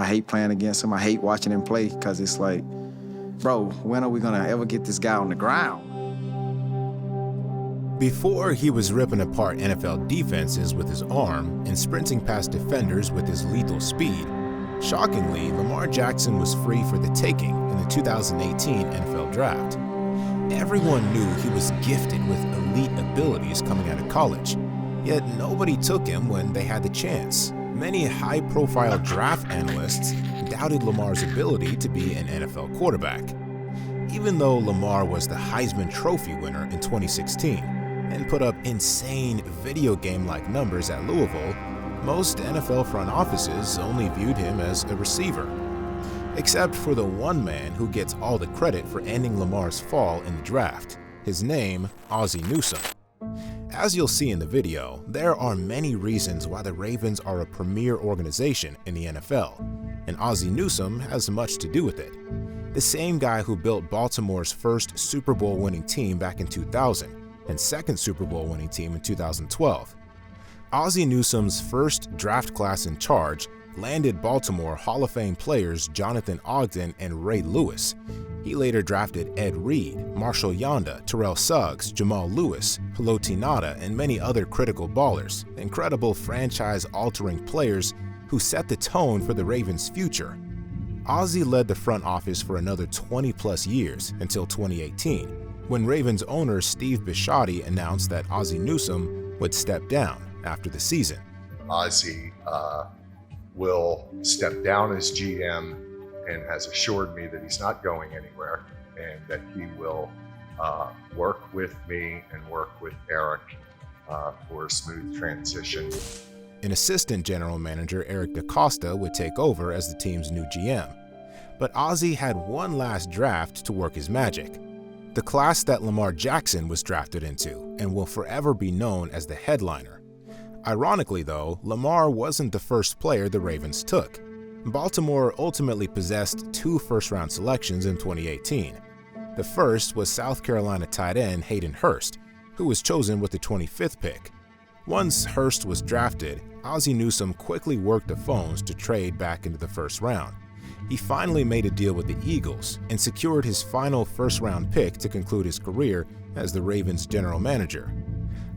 hate playing against him. I hate watching him play because it's like, bro, when are we going to ever get this guy on the ground? Before, he was ripping apart NFL defenses with his arm and sprinting past defenders with his lethal speed. Shockingly, Lamar Jackson was free for the taking in the 2018 NFL Draft. Everyone knew he was gifted with elite abilities coming out of college, yet nobody took him when they had the chance. Many high-profile draft analysts doubted Lamar's ability to be an NFL quarterback. Even though Lamar was the Heisman Trophy winner in 2016 and put up insane video game-like numbers at Louisville, most NFL front offices only viewed him as a receiver. Except for the one man who gets all the credit for ending Lamar's fall in the draft, his name, Ozzie Newsome. As you'll see in the video, there are many reasons why the Ravens are a premier organization in the NFL, and Ozzie Newsome has much to do with it. The same guy who built Baltimore's first Super Bowl winning team back in 2000 and second Super Bowl winning team in 2012. Ozzie Newsome's first draft class in charge landed Baltimore Hall of Fame players Jonathan Ogden and Ray Lewis. He later drafted Ed Reed, Marshall Yanda, Terrell Suggs, Jamal Lewis, Haloti Ngata, and many other critical ballers, incredible franchise-altering players who set the tone for the Ravens' future. Ozzie led the front office for another 20-plus years until 2018, when Ravens owner Steve Bisciotti announced that Ozzie Newsome would step down after the season. Ozzie will step down as GM and has assured me that he's not going anywhere and that he will work with me and work with Eric for a smooth transition. An assistant general manager, Eric DaCosta, would take over as the team's new GM. But Ozzie had one last draft to work his magic. The class that Lamar Jackson was drafted into and will forever be known as the headliner. Ironically though, Lamar wasn't the first player the Ravens took. Baltimore ultimately possessed 2 first-round selections in 2018. The first was South Carolina tight end Hayden Hurst, who was chosen with the 25th pick. Once Hurst was drafted, Ozzie Newsome quickly worked the phones to trade back into the first round. He finally made a deal with the Eagles and secured his final first-round pick to conclude his career as the Ravens' general manager.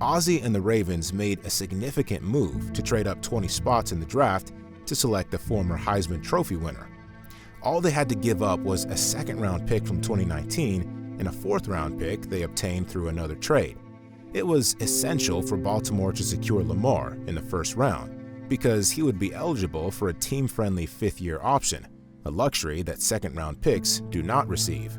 Ozzie and the Ravens made a significant move to trade up 20 spots in the draft to select the former Heisman Trophy winner. All they had to give up was a second-round pick from 2019 and a fourth-round pick they obtained through another trade. It was essential for Baltimore to secure Lamar in the first round because he would be eligible for a team-friendly fifth-year option, a luxury that second-round picks do not receive.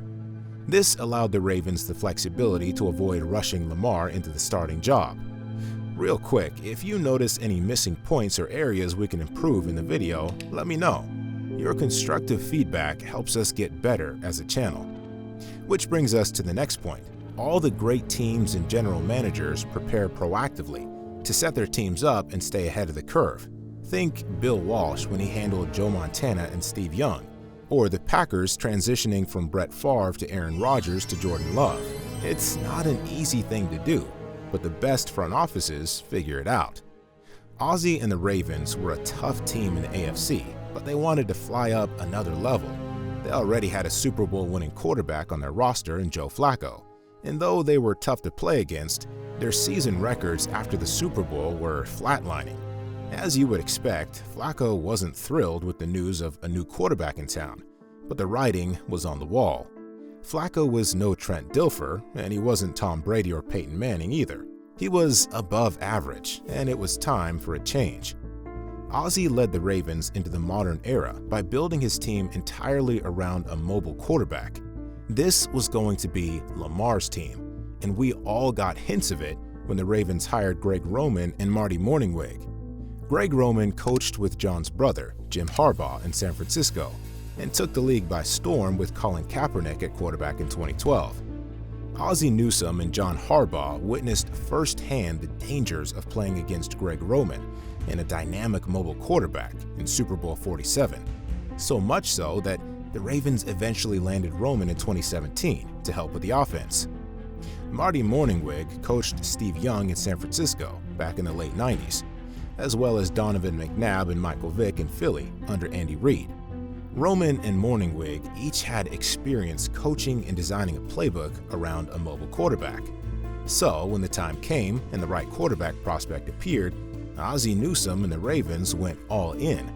This allowed the Ravens the flexibility to avoid rushing Lamar into the starting job. Real quick, if you notice any missing points or areas we can improve in the video, let me know. Your constructive feedback helps us get better as a channel. Which brings us to the next point. All the great teams and general managers prepare proactively to set their teams up and stay ahead of the curve. Think Bill Walsh when he handled Joe Montana and Steve Young, or the Packers transitioning from Brett Favre to Aaron Rodgers to Jordan Love. It's not an easy thing to do, but the best front offices figure it out. Ozzie and the Ravens were a tough team in the AFC, but they wanted to fly up another level. They already had a Super Bowl winning quarterback on their roster in Joe Flacco, and though they were tough to play against, their season records after the Super Bowl were flatlining. As you would expect, Flacco wasn't thrilled with the news of a new quarterback in town, but the writing was on the wall. Flacco was no Trent Dilfer, and he wasn't Tom Brady or Peyton Manning either. He was above average, and it was time for a change. Ozzie led the Ravens into the modern era by building his team entirely around a mobile quarterback. This was going to be Lamar's team, and we all got hints of it when the Ravens hired Greg Roman and Marty Mornhinweg. Greg Roman coached with John's brother, Jim Harbaugh, in San Francisco, and took the league by storm with Colin Kaepernick at quarterback in 2012. Ozzie Newsome and John Harbaugh witnessed firsthand the dangers of playing against Greg Roman and a dynamic mobile quarterback in Super Bowl 47, so much so that the Ravens eventually landed Roman in 2017 to help with the offense. Marty Mornhinweg coached Steve Young in San Francisco back in the late 90s, as well as Donovan McNabb and Michael Vick in Philly under Andy Reid. Roman and Morningwig each had experience coaching and designing a playbook around a mobile quarterback. So when the time came and the right quarterback prospect appeared, Ozzie Newsome and the Ravens went all in.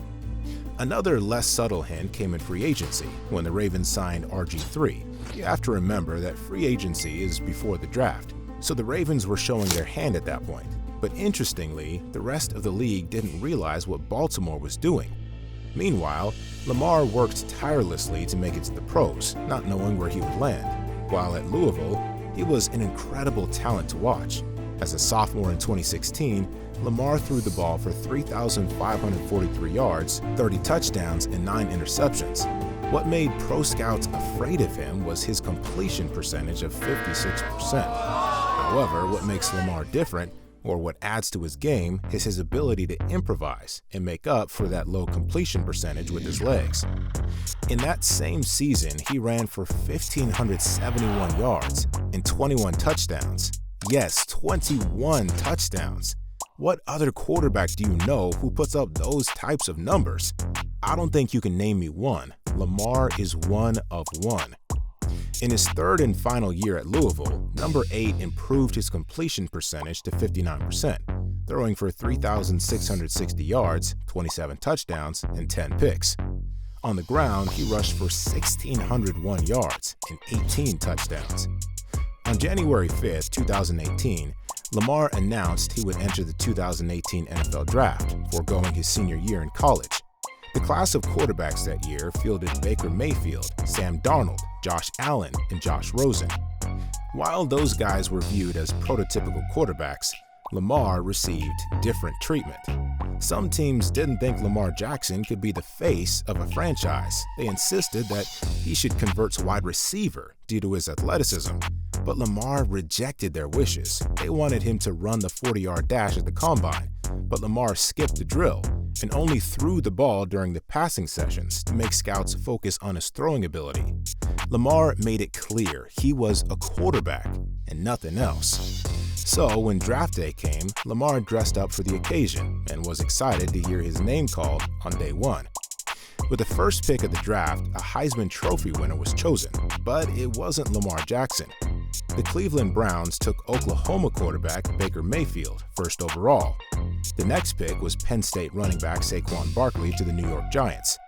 Another less subtle hint came in free agency when the Ravens signed RG3. You have to remember that free agency is before the draft, so the Ravens were showing their hand at that point. But interestingly, the rest of the league didn't realize what Baltimore was doing. Meanwhile, Lamar worked tirelessly to make it to the pros, not knowing where he would land. While at Louisville, he was an incredible talent to watch. As a sophomore in 2016, Lamar threw the ball for 3,543 yards, 30 touchdowns, and 9 interceptions. What made pro scouts afraid of him was his completion percentage of 56%. However, what makes Lamar different, or what adds to his game, is his ability to improvise and make up for that low completion percentage with his legs. In that same season, he ran for 1,571 yards and 21 touchdowns. Yes, 21 touchdowns. What other quarterback do you know who puts up those types of numbers? I don't think you can name me one. Lamar is one of one. In his third and final year at Louisville, number 8 improved his completion percentage to 59%, throwing for 3,660 yards, 27 touchdowns, and 10 picks. On the ground, he rushed for 1,601 yards and 18 touchdowns. On January 5, 2018, Lamar announced he would enter the 2018 NFL Draft, foregoing his senior year in college. The class of quarterbacks that year fielded Baker Mayfield, Sam Darnold, Josh Allen, and Josh Rosen. While those guys were viewed as prototypical quarterbacks, Lamar received different treatment. Some teams didn't think Lamar Jackson could be the face of a franchise. They insisted that he should convert to wide receiver due to his athleticism. But Lamar rejected their wishes. They wanted him to run the 40-yard dash at the combine, but Lamar skipped the drill and only threw the ball during the passing sessions to make scouts focus on his throwing ability. Lamar made it clear he was a quarterback and nothing else. So when draft day came, Lamar dressed up for the occasion and was excited to hear his name called on day one. With the first pick of the draft, a Heisman Trophy winner was chosen, but it wasn't Lamar Jackson. The Cleveland Browns took Oklahoma quarterback Baker Mayfield first overall. The next pick was Penn State running back Saquon Barkley to the New York Giants.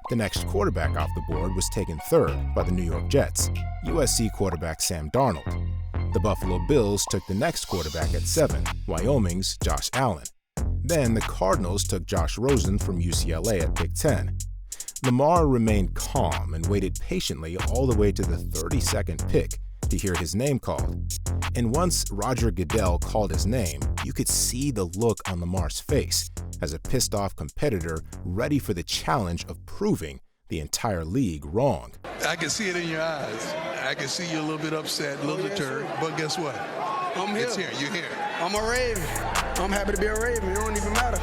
The next quarterback off the board was taken third by the New York Jets, USC quarterback Sam Darnold. The Buffalo Bills took the next quarterback at 7, Wyoming's Josh Allen. Then the Cardinals took Josh Rosen from UCLA at pick 10. Lamar remained calm and waited patiently all the way to the 32nd pick to hear his name called. And once Roger Goodell called his name, you could see the look on Lamar's face as a pissed-off competitor ready for the challenge of proving the entire league wrong. I can see it in your eyes. I can see you a little bit upset, a little deterred, but guess what? I'm here. It's here. You're here. I'm a Raven. I'm happy to be a Raven. It don't even matter.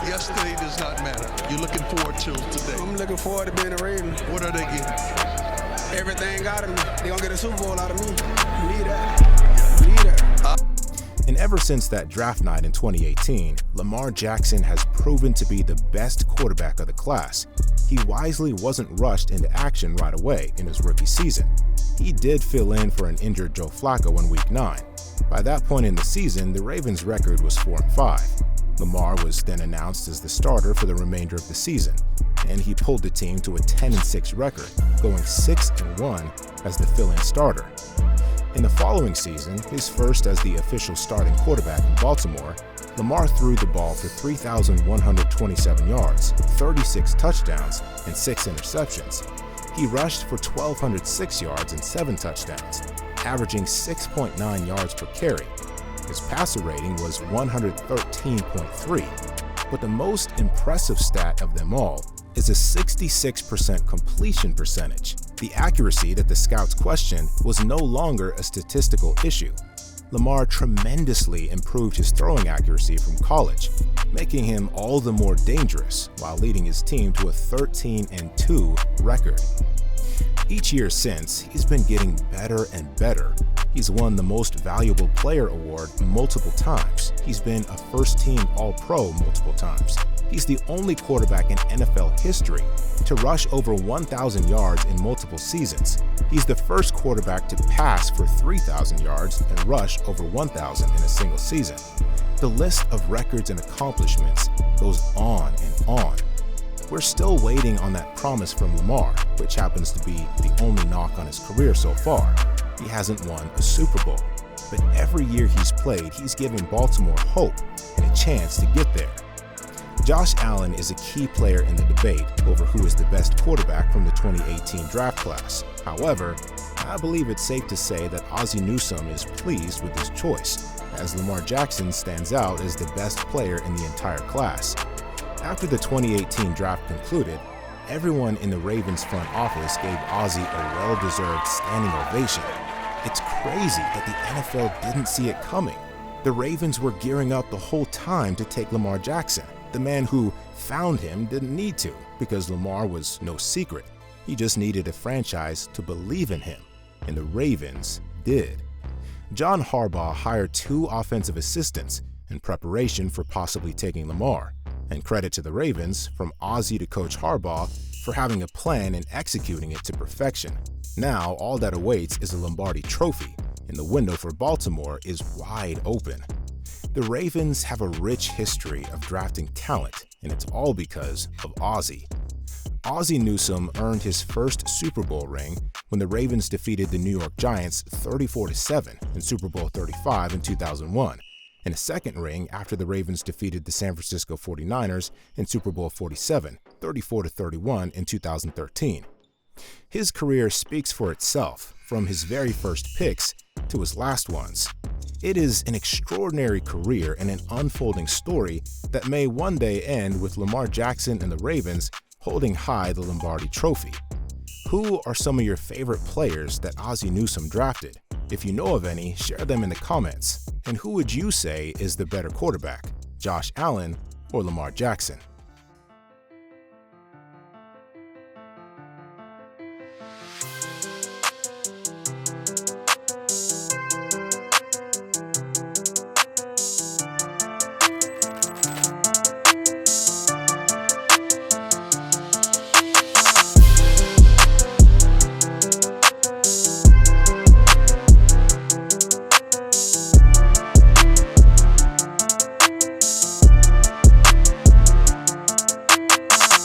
Yesterday does not matter. You're looking forward to today. I'm looking forward to being a Raven. What are they getting? Everything out of me. They're gonna get a Super Bowl out of me. Believe that. Believe that. And ever since that draft night in 2018, Lamar Jackson has proven to be the best quarterback of the class. He wisely wasn't rushed into action right away in his rookie season. He did fill in for an injured Joe Flacco in Week 9. By that point in the season, the Ravens' record was 4-5. Lamar was then announced as the starter for the remainder of the season, and he pulled the team to a 10-6 record, going 6-1 as the fill-in starter. In the following season, his first as the official starting quarterback in Baltimore, Lamar threw the ball for 3,127 yards, 36 touchdowns, and 6 interceptions. He rushed for 1,206 yards and 7 touchdowns, averaging 6.9 yards per carry. His passer rating was 113.3, but the most impressive stat of them all is a 66% completion percentage. The accuracy that the scouts questioned was no longer a statistical issue. Lamar tremendously improved his throwing accuracy from college, making him all the more dangerous while leading his team to a 13-2 record. Each year since, he's been getting better and better. He's won the Most Valuable Player award multiple times. He's been a first-team All-Pro multiple times. He's the only quarterback in NFL history to rush over 1,000 yards in multiple seasons. He's the first quarterback to pass for 3,000 yards and rush over 1,000 in a single season. The list of records and accomplishments goes on and on. We're still waiting on that promise from Lamar, which happens to be the only knock on his career so far. He hasn't won a Super Bowl, but every year he's played, he's given Baltimore hope and a chance to get there. Josh Allen is a key player in the debate over who is the best quarterback from the 2018 draft class. However, I believe it's safe to say that Ozzie Newsome is pleased with his choice, as Lamar Jackson stands out as the best player in the entire class. After the 2018 draft concluded, everyone in the Ravens front office gave Ozzie a well-deserved standing ovation. It's crazy that the NFL didn't see it coming. The Ravens were gearing up the whole time to take Lamar Jackson. The man who found him didn't need to, because Lamar was no secret. He just needed a franchise to believe in him, and the Ravens did. John Harbaugh hired 2 offensive assistants in preparation for possibly taking Lamar, and credit to the Ravens, from Ozzie to Coach Harbaugh, for having a plan and executing it to perfection. Now, all that awaits is a Lombardi trophy, and the window for Baltimore is wide open. The Ravens have a rich history of drafting talent, and it's all because of Ozzie. Ozzie Newsome earned his first Super Bowl ring when the Ravens defeated the New York Giants 34-7 in Super Bowl 35 in 2001, and a second ring after the Ravens defeated the San Francisco 49ers in Super Bowl 47, 34-31 in 2013. His career speaks for itself, from his very first picks to his last ones. It is an extraordinary career and an unfolding story that may one day end with Lamar Jackson and the Ravens holding high the Lombardi trophy. Who are some of your favorite players that Ozzie Newsome drafted? If you know of any, share them in the comments. And who would you say is the better quarterback, Josh Allen or Lamar Jackson?